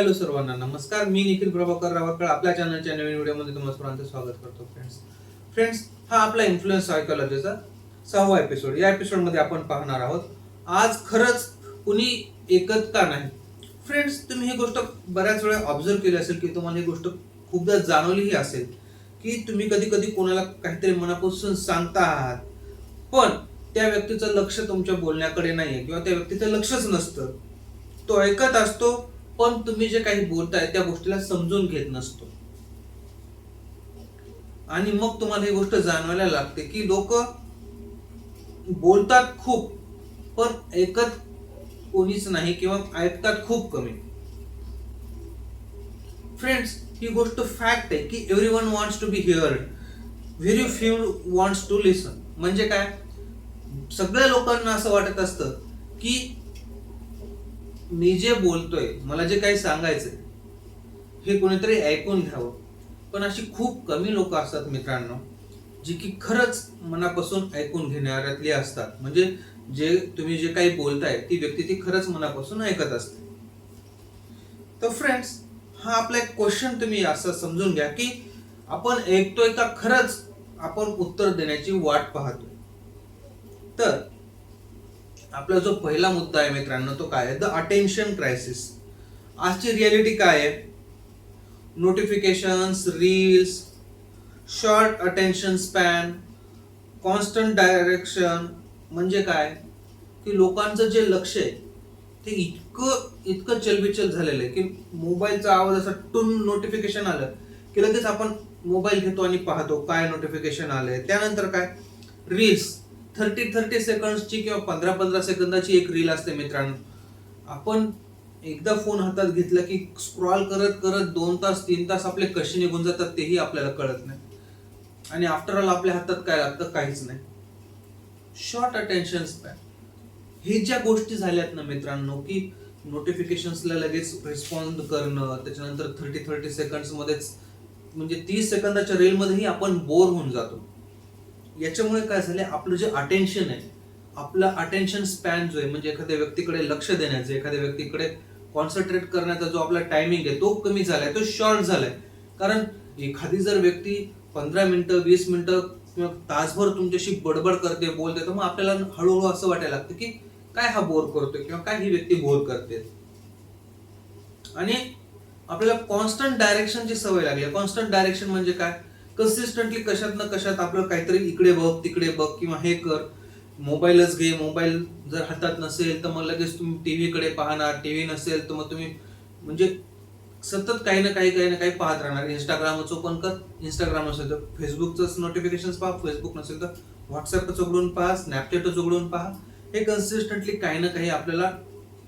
Hello सर्वांना नमस्कार. मी निखिल प्रभाकर रावळकर आपल्या चॅनलच्या नवीन व्हिडिओमध्ये तुम्हा सर्वांचं स्वागत करतो. फ्रेंड्स हा आपला इन्फ्लुएन्स सायकोलॉजीचा 6वा एपिसोड. या एपिसोडमध्ये आपण पाहणार आहोत आज खरंच कुणी ऐकत का नाही. फ्रेंड्स, तुम्ही ही गोष्ट बऱ्याच वेळा ऑब्झर्व केली असेल की तुम्हाला ही गोष्ट खूपदा जाणवलीही असेल की तुम्ही कधी कधी कोणाला काहीतरी मनापासून सांगता आहात, पण त्या व्यक्तीचं लक्ष तुमच्या बोलण्याकडे नाहीये किंवा त्या व्यक्तीचं लक्षच नसतं. तो ऐकत असतो, पण तुम्ही जे काही बोलताय त्या गोष्टीला समजून घेत नसतो. आणि मग तुम्हाला ही गोष्ट जाणवायला लागते की लोक बोलतात खूप, पण ऐकत कोणीच नाही किंवा ऐकतात खूप कमी. फ्रेंड्स, ही गोष्ट फॅक्ट आहे की everyone wants to be heard, very few wants to listen. म्हणजे काय, सगळ्या लोकांना असं वाटत असतं की मी जे बोलतोय, मला जे काही सांगायचंय हे कोणीतरी ऐकून घ्यावं. पण अशी खूप कमी लोक असतात मित्रांनो, जी की खरंच मनापासून ऐकून घेणाऱ्यातली असतात. म्हणजे तुम्ही जे काही बोलताय ती व्यक्ती ती खरंच मनापासून ऐकत असते. तर फ्रेंड्स, हा आपला एक क्वेश्चन तुम्ही असं समजून घ्या की आपण ऐकतोय का खरंच आपण उत्तर देण्याची वाट पाहतोय. तर आपला जो पहिला मुद्दा आहे मित्रांनो, तो काय आहे? The attention crisis. आजची रियालिटी काय आहे? Notifications, reels, short attention span, constant direction. म्हणजे काय की लोकांचं जे लक्ष आहे ते इतकं इतकं चलबिचल झालेलं आहे की मोबाईलचा आवाज असा टून नोटिफिकेशन आलं की लगेच आपण मोबाईल घेतो आणि पाहतो काय नोटिफिकेशन आलंय. त्यानंतर काय, रील्स 30 सेकंड्सची किंवा 15 सेकंदाची एक रील असते मित्रांनो. आपण एकदा फोन हातात घेतला की स्क्रॉल करत करत 2 तास 3 तास आपले कसे निघून जातात तेही आपल्याला कळत नाही. आणि आफ्टर ऑल आपल्या हातात काय लागतं? काहीच नाही. Short attention span. हे ज्या गोष्टी झाल्यात ना मित्रांनो, की नोटिफिकेशन्सला लगेच रिस्पॉन्ड करणं, त्याच्यानंतर 30 सेकंड्स मध्येच, म्हणजे 30 सेकंदाच्या रील मध्येही आपण बोर होऊन जातो. याच्यामुळे काय झालंय, आपलं जे अटेन्शन आहे, आपला अटेन्शन स्पॅन जो आहे, म्हणजे एखाद्या व्यक्तीकडे लक्ष देण्याचं, एखाद्या व्यक्तीकडे कॉन्सन्ट्रेट करण्याचा जो आपला टायमिंग आहे तो कमी झालाय, तो शॉर्ट झालाय. कारण एखादी जर व्यक्ती 15 मिनिटं 20 मिनिटं किंवा तासभर तुमच्याशी बडबड करते, बोलते, तर मग आपल्याला हळूहळू असं वाटायला लागतं की काय हा बोर करतोय किंवा काय ही व्यक्ती बोर करते. आणि आपल्याला कॉन्स्टंट डायरेक्शनची सवय लागली. कॉन्स्टंट डायरेक्शन म्हणजे काय? कन्सिस्टंटली कशात ना कशात आपलं काहीतरी इकडे बघ तिकडे बघ किंवा हे कर, मोबाईलच घे. मोबाईल जर हातात नसेल तर मग लगेच तुम्ही टीव्ही कडे पाहणार, टीव्ही नसेल तर मग तुम्ही म्हणजे सतत काही ना काही पाहत राहणार. इंस्टाग्रामच ओपन कर, इंस्टाग्राम असेल तर फेसबुकच नोटिफिकेशन पहा, फेसबुक नसेल तर व्हॉट्सअपच उघडून पहा, स्नॅपचॅटच उघडून पहा. हे कन्सिस्टंटली काही ना काही आपल्याला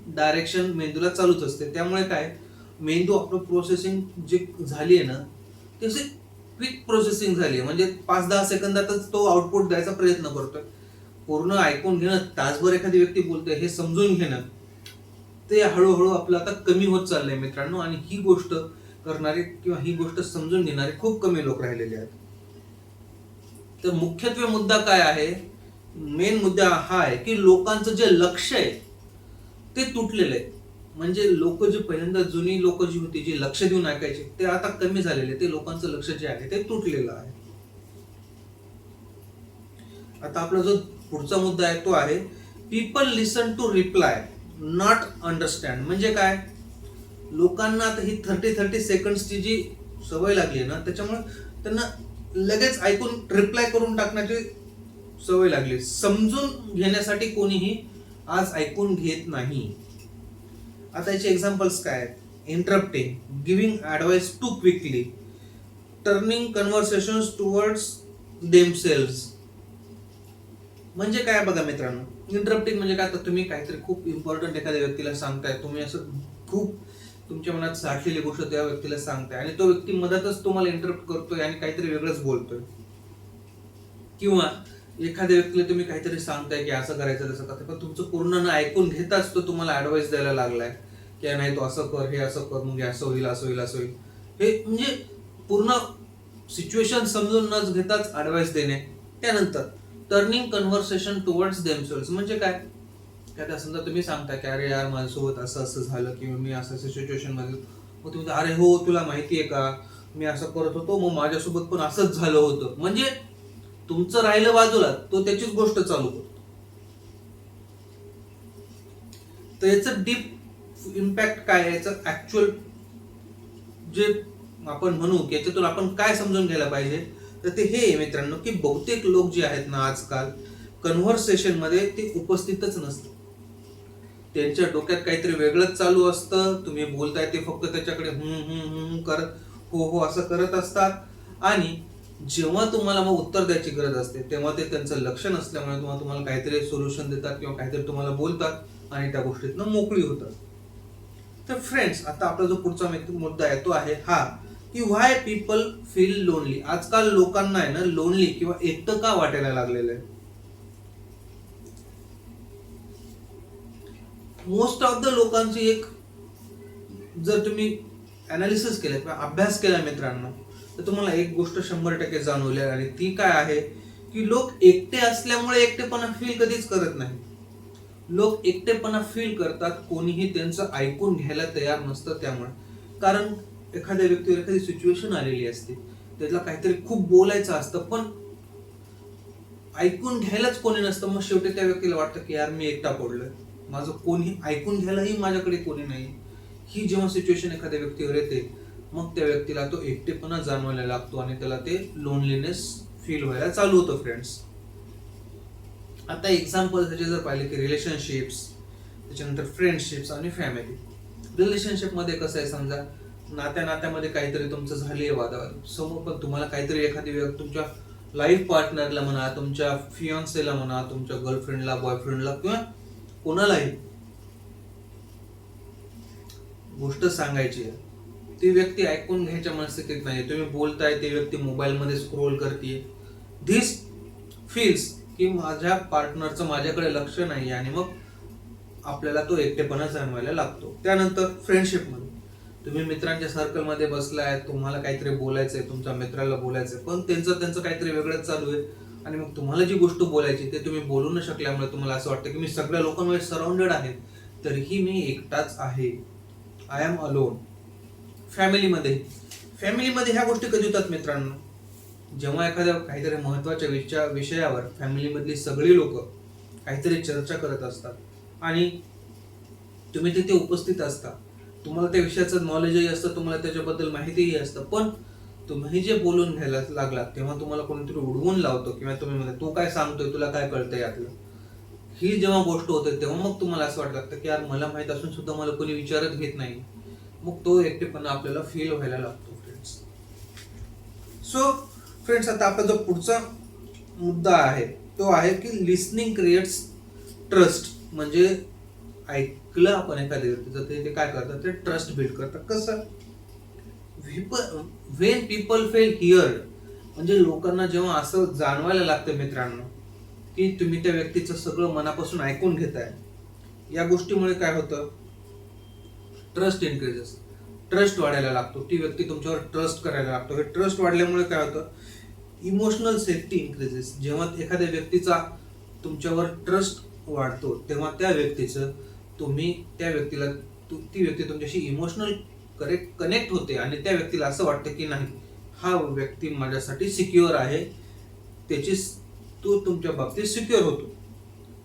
डायरेक्शन मेंदूला चालूच असते. त्यामुळे काय, मेंदू आपलं प्रोसेसिंग जी झाली आहे ना, ती अशी क्विक प्रोसेसिंग झाली आहे. म्हणजे 5-10 सेकंदातच तो आउटपुट द्यायचा प्रयत्न करतोय. पूर्ण ऐकून घेणं, तासभर एखादी व्यक्ती बोलते हे समजून घेणं, ते हळूहळू आपलं आता कमी होत चाललंय मित्रांनो. आणि ही गोष्ट करणारे किंवा ही गोष्ट समजून घेणारे खूप कमी लोक राहिलेले आहेत. तर मुख्यत्वे मुद्दा काय आहे? मेन मुद्दा हा आहे की लोकांचं जे लक्ष आहे ते तुटलेलं आहे. म्हणजे लोक जे पहिल्यांदा जुनी लोक जी होती, जी लक्ष देऊन ऐकायची, ते आता कमी झालेले. ते लोकांचं लक्ष जे आहे ते तुटलेलं आहे. आता आपला जो पुढचा मुद्दा आहे तो आहे people listen to reply not understand. म्हणजे काय, लोकांना आता ही 30 सेकंड्सची जी सवय लागली आहे ना, त्याच्यामुळे त्यांना लगेच ऐकून रिप्लाय करून टाकण्याची सवय लागली. समजून घेण्यासाठी कोणीही आज ऐकून घेत नाही. आता याचे एक्झाम्पल्स काय आहेत? Interrupting, giving advice too quickly, turning conversations towards themselves. म्हणजे काय बघा मित्रांनो, इंटरप्टिंग म्हणजे काय, तर तुम्ही काहीतरी खूप इम्पॉर्टंट एखाद्या व्यक्तीला सांगताय, तुम्ही असं खूप तुमच्या मनात साठलेली गोष्ट त्या व्यक्तीला सांगताय आणि तो व्यक्ती मधातच तुम्हाला इंटरप्ट करतोय आणि काहीतरी वेगळंच बोलतोय. किंवा एखाद्या व्यक्तीला तुम्ही काहीतरी सांगताय की असं करायचं तसं करायचं, पण तुमचं पूर्ण न ऐकून घेताच तो तुम्हाला ऍडवाइस द्यायला लागलाय की नाही तू असं कर, हे असं कर, मग असं होईल असं होईल असं होईल. हे म्हणजे पूर्ण सिच्युएशन समजून न घेताच ऍडवाइस देणे. त्यानंतर टर्निंग कन्व्हर्सेशन टुवर्ड्स देमसेल्व्स. म्हणजे काय, समजा तुम्ही सांगता की अरे यार माझ्यासोबत असं असं झालं किंवा मी असं सिच्युएशन मध्ये मग तुम्ही अरे हो तुला माहिती आहे का, मी असं करत होतो मग माझ्यासोबत पण असंच झालं होतं. म्हणजे तुमचं राहिलं बाजूला, तो त्याचीच गोष्ट चालू करतो. तर याचं डीप इम्पॅक्ट काय, याचं ऍक्च्युअल जे आपण म्हणू की याच्यातून आपण काय समजून घ्यायला पाहिजे, तर ते हे आहे मित्रांनो की बहुतेक लोक जे आहेत ना आजकाल कन्व्हर्सेशन मध्ये ते उपस्थितच नसतात. त्यांच्या डोक्यात काहीतरी वेगळंच चालू असतं. तुम्ही बोलताय ते फक्त त्याच्याकडे करत हो हो असं करत असतात. आणि जेव्हा तुम्हाला मग उत्तर द्यायची गरज असते तेव्हा ते त्यांचं लक्ष नसल्यामुळे तुम्हाला काहीतरी सोल्युशन देतात किंवा काहीतरी तुम्हाला बोलतात आणि त्या गोष्टीतनं मोकळी होतात. तर फ्रेंड्स, आता आपला जो पुढचा मुद्दा आहे तो आहे हा की व्हाय पीपल फील लोनली. आजकाल लोकांना आहे ना लोनली किंवा एकटं का वाटायला लागलेलं आहे. मोस्ट ऑफ द लोकांची एक, जर तुम्ही अनालिसिस केलं किंवा अभ्यास केला मित्रांनो, तर तुम्हाला एक गोष्ट 100% जाणवली आणि ती काय आहे की लोक एकटे असल्यामुळे एकटेपणा फील कधीच करत नाही. लोक एकटेपणा फील करतात कोणीही त्यांचं ऐकून घ्यायला तयार नसतं त्यामुळे. कारण एखाद्या व्यक्तीवर एखादी सिच्युएशन आलेली असते, त्याला काहीतरी खूप बोलायचं असतं पण ऐकून घ्यायलाच कोणी नसतं. मग शेवटी त्या व्यक्तीला वाटतं की यार मी एकटा पडलोय, माझं कोणी ऐकून घ्यायलाही माझ्याकडे कोणी नाही. ही जेव्हा सिच्युएशन एखाद्या व्यक्तीवर येते मग त्या व्यक्तीला तो एकटेपणा जाणवायला लागतो आणि त्याला ते लोनलीनेस फील व्हायला चालू होतं फ्रेंड्स. आता एक्झाम्पल त्याचे जर पाहिले की रिलेशनशिप्स, त्याच्यानंतर फ्रेंडशिप्स आणि फॅमिली. रिलेशनशिप मध्ये कसं आहे, समजा नात्यामध्ये काहीतरी तुमचं झालीय वादावाद, समोर पण तुम्हाला काहीतरी एखादी व्यक्ती तुमच्या लाईफ पार्टनरला म्हणा, तुमच्या फियॉन्सेला म्हणा, तुमच्या गर्लफ्रेंडला, बॉयफ्रेंडला किंवा कोणालाही गोष्ट सांगायची आहे, ती व्यक्ती ऐकून घ्यायच्या मनस्थितीत नाही. तुम्ही बोलताय, ती व्यक्ती मोबाईल मध्ये स्क्रोल करते. धिस फील्स की माझ्या पार्टनरचं माझ्याकडे लक्ष नाही आणि मग आपल्याला तो एकटेपणा जाणवायला लागतो. त्यानंतर फ्रेंडशिप मध्ये तुम्ही मित्रांच्या सर्कलमध्ये बसलाय, तुम्हाला काहीतरी बोलायचंय, तुमच्या मित्राला बोलायचंय पण त्यांचं काहीतरी वेगळंच चालू आहे आणि मग तुम्हाला जी गोष्ट बोलायची ते तुम्ही बोलू न शकल्यामुळे तुम्हाला असं वाटतं की मी सगळ्या लोकांमुळे सराउंडेड आहे तरीही मी एकटाच आहे, आय एम अलोन. फॅमिलीमध्ये ह्या गोष्टी कधी होतात मित्रांनो, जेव्हा एखाद्या काहीतरी महत्वाच्या विषयावर फॅमिलीमधली सगळी लोक काहीतरी चर्चा करत असतात आणि तुम्ही तिथे उपस्थित असता, तुम्हाला त्या विषयाचं नॉलेजही असतं, तुम्हाला त्याच्याबद्दल माहितीही असतं, पण तुम्ही जे बोलून घ्यायला लागलात तेव्हा तुम्हाला कोणीतरी उडवून लावतो किंवा तुम्ही म्हणता तू काय सांगतोय, तुला काय कळतंय यातलं. ही जेव्हा गोष्ट होते तेव्हा मग तुम्हाला असं वाटतं लागतं की यार मला माहित असून सुद्धा मला कोणी विचारत घेत नाही. मग तो एकटेपणा आपल्याला फील व्हायला लागतो फ्रेंड्स. सो फ्रेंड्स, आता आपला जो पुढचा मुद्दा आहे तो आहे की लिसनिंग क्रिएट्स ट्रस्ट. म्हणजे ऐकलं आपण एखाद्या व्यक्तीचं ते काय करतात, ते ट्रस्ट बिल्ड करतात. कसं, व्हेन पीपल फेल हिअर्ड, म्हणजे लोकांना जेव्हा असं जाणवायला लागतं मित्रांनो की तुम्ही त्या व्यक्तीचं सगळं मनापासून ऐकून घेताय, या गोष्टीमुळे काय होतं, ट्रस्ट इन्क्रीजेस, ट्रस्ट वाढायला लागतो. ती व्यक्ती तुमच्यावर ट्रस्ट करायला लागतो. हे ट्रस्ट वाढल्यामुळे काय होतं, इमोशनल सेफ्टी इन्क्रीजेस. जेव्हा एखाद्या व्यक्तीचा तुमच्यावर ट्रस्ट वाढतो तेव्हा त्या व्यक्तीचं तुम्ही त्या व्यक्तीला ती व्यक्ती तुमच्याशी इमोशनल कनेक्ट होते आणि त्या व्यक्तीला असं वाटतं की नाही, हा व्यक्ती माझ्यासाठी सिक्युअर आहे, त्याची तो तुमच्या बाबतीत सिक्युअर होतो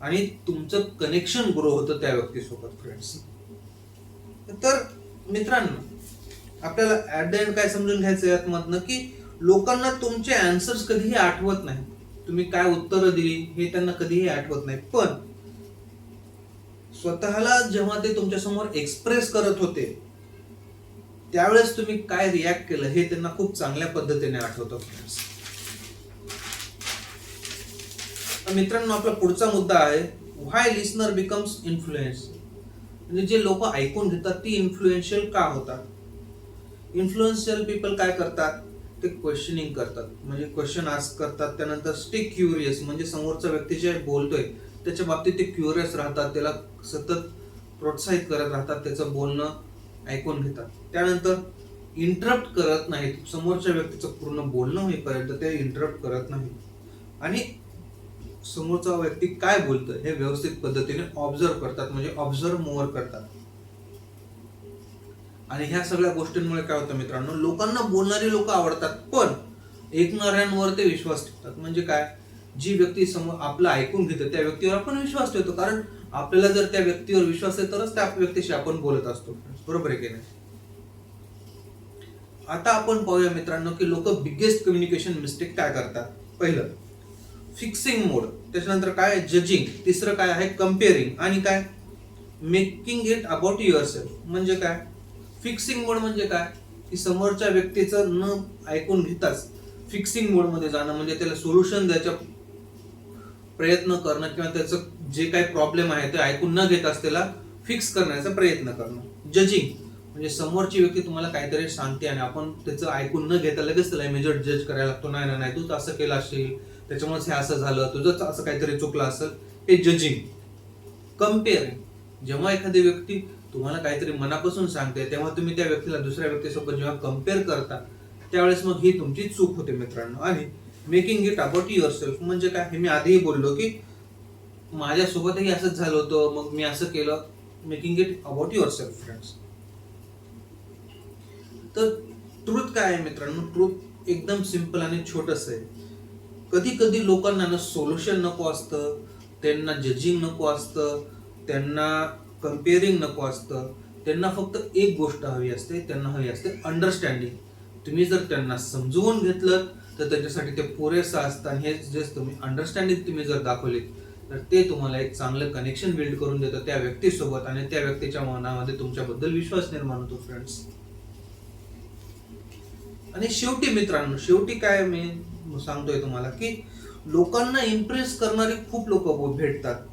आणि तुमचं कनेक्शन ग्रो होतं त्या व्यक्तीसोबत फ्रेंड्स. तर मित्रांनो, आपल्याला ऍट द एंड काय समजून घ्यायचं यातमधनं की लोकांना तुमचे आन्सर्स कधीही आठवत नाही, तुम्ही काय उत्तरं दिली हे त्यांना कधीही आठवत नाही, पण स्वतःला जेव्हा ते तुमच्या समोर एक्सप्रेस करत होते त्यावेळेस तुम्ही काय रिॲक्ट केलं हे त्यांना खूप चांगल्या पद्धतीने आठवतं फ्रेंड्स. मित्रांनो, आपला पुढचा मुद्दा आहे व्हाय लिसनर बिकम्स इन्फ्लुएन्स. म्हणजे जे लोक ऐकून घेतात ती इन्फ्लुएन्शियल का होतात. इन्फ्लुएन्शियल पीपल काय करतात, ते क्वेश्चनिंग करतात, म्हणजे क्वेश्चन आस्क करतात. त्यानंतर स्टे क्युरियस, म्हणजे समोरचा व्यक्ती जे बोलतोय त्याच्या बाबतीत ते क्युरियस राहतात, त्याला सतत प्रोत्साहित करत राहतात, त्याचं बोलणं ऐकून घेतात. त्यानंतर इंटरप्ट करत नाहीत, समोरच्या व्यक्तीचं पूर्ण बोलणं होईपर्यंत ते इंटरप्ट करत नाही आणि समोरचा व्यक्ती काय बोलतोय हे व्यवस्थित पद्धतीने ऑब्झर्व करतात, म्हणजे ऑब्झर्व मोर करतात. आणि ह्या सगळ्या गोष्टींमुळे काय होतं मित्रांनो, लोकांना बोलणारी लोक आवडतात पण ऐकणाऱ्यांवर ते विश्वास ठेवतात. म्हणजे काय, जी व्यक्ती समोर आपलं ऐकून घेते त्या व्यक्तीवर आपण विश्वास ठेवतो, कारण आपल्याला जर त्या व्यक्तीवर विश्वास आहे तरच त्या व्यक्तीशी आपण बोलत असतो. बरोबर आहे की नाही? आता आपण पाहूया मित्रांनो की लोक बिगेस्ट कम्युनिकेशन मिस्टेक काय करतात. पहिलं फिक्सिंग मोड, त्याच्यानंतर काय जजिंग, तिसरं काय आहे कम्पेअरिंग, आणि काय मेकिंग इट अबाउट युअरसेल्फ. म्हणजे काय, फिक्सिंग मोड म्हणजे काय की समोरच्या व्यक्तीचं न ऐकून घेताच फिक्सिंग मोड मध्ये जाणं, म्हणजे त्याला सोल्युशन द्यायचा प्रयत्न करणं किंवा त्याचं जे काही प्रॉब्लेम आहे ते ऐकून न घेताच त्याला फिक्स करण्याचा प्रयत्न करणं. जजिंग म्हणजे समोरची व्यक्ती तुम्हाला काहीतरी सांगते आणि आपण त्याचं ऐकून न घेता लगेच त्याला इमेजिएट जज करायला लागतो. नाही नाही, तू असं केलं असेल त्याच्यामुळेच हे असं झालं, तुझं असं काहीतरी चुकलं असेल, हे जजिंग. कम्पेअरिंग, जेव्हा एखादी व्यक्ती तुम्हाला काहीतरी मनापासून सांगते तेव्हा तुम्ही त्या व्यक्तीला दुसऱ्या व्यक्तीसोबत जेव्हा कम्पेअर करता त्यावेळेस मग ही तुमची चूक होते मित्रांनो. आणि मेकिंग इट अबाउट युअरसेल्फ म्हणजे काय, हे मी आधीही बोललो की माझ्यासोबतही असंच झालं होतं मग मी असं केलं. Making it about yourself friends. तर ट्रूथ काय आहे मित्रांनो, ट्रूथ एकदम सिंपल आणि छोटस आहे. कधी कधी लोकांना ना सोल्युशन नको असतं, त्यांना जजिंग नको असतं, त्यांना कम्पेअरिंग नको असतं, त्यांना फक्त एक गोष्ट हवी असते, त्यांना हवी असते अंडरस्टँडिंग. तुम्ही जर त्यांना समजवून घेतलं तर त्याच्यासाठी ते पुरेसं असतं. आणि हे जे तुम्ही अंडरस्टँडिंग तुम्ही जर दाखवली तर ते तुम्हाला एक चांगलं कनेक्शन बिल्ड करून देतं त्या व्यक्तीसोबत आणि त्या व्यक्तीच्या मनामध्ये तुमच्याबद्दल विश्वास निर्माण होतो फ्रेंड्स. आणि शेवटी मित्रांनो, शेवटी काय मी सांगतोय तुम्हाला की लोकांना इम्प्रेस करणारी खूप लोक भेटतात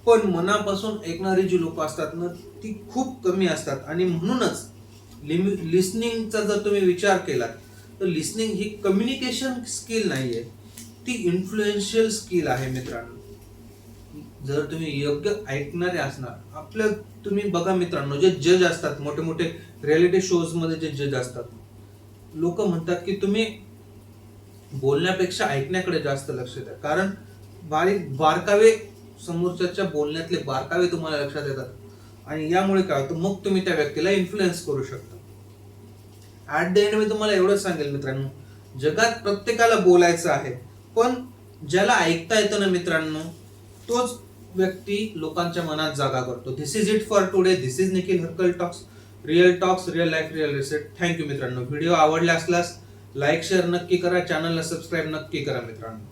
पण मनापासून ऐकणारी जी लोक असतात ना ती खूप कमी असतात. आणि म्हणूनच लिसनिंगचा जर तुम्ही विचार केलात तर लिसनिंग ही कम्युनिकेशन स्किल नाहीये, ती इन्फ्लुएन्शियल स्किल आहे मित्रांनो. जर तुम्ही योग्य ऐकणारे असणार आपल्या, तुम्ही बघा मित्रांनो, जे जज असतात मोठे मोठे रियालिटी शोज मध्ये जे जज असतात, लोक म्हणतात की तुम्ही बोलण्यापेक्षा ऐकण्याकडे जास्त लक्ष द्या, कारण बारकावे समोरच्याच्या बोलण्यातले बारकावे तुम्हाला लक्षात येतात आणि यामुळे काय होतं, मग तुम्ही त्या व्यक्तीला इन्फ्लुएन्स करू शकता. ऍट द एंड मी तुम्हाला एवढंच सांगेल मित्रांनो, जगात प्रत्येकाला बोलायचं आहे पण ज्याला ऐकता येतं ना मित्रांनो तोच व्यक्ती लोकांच्या मनात जागा करतो. This is it for today. This is Nikhil Harkal talks, real talks, real life, real reset. Thank you मित्रांनो. व्हिडिओ आवडला असल्यास लाईक शेअर नक्की करा, चॅनलला सबस्क्राईब नक्की करा मित्रांनो.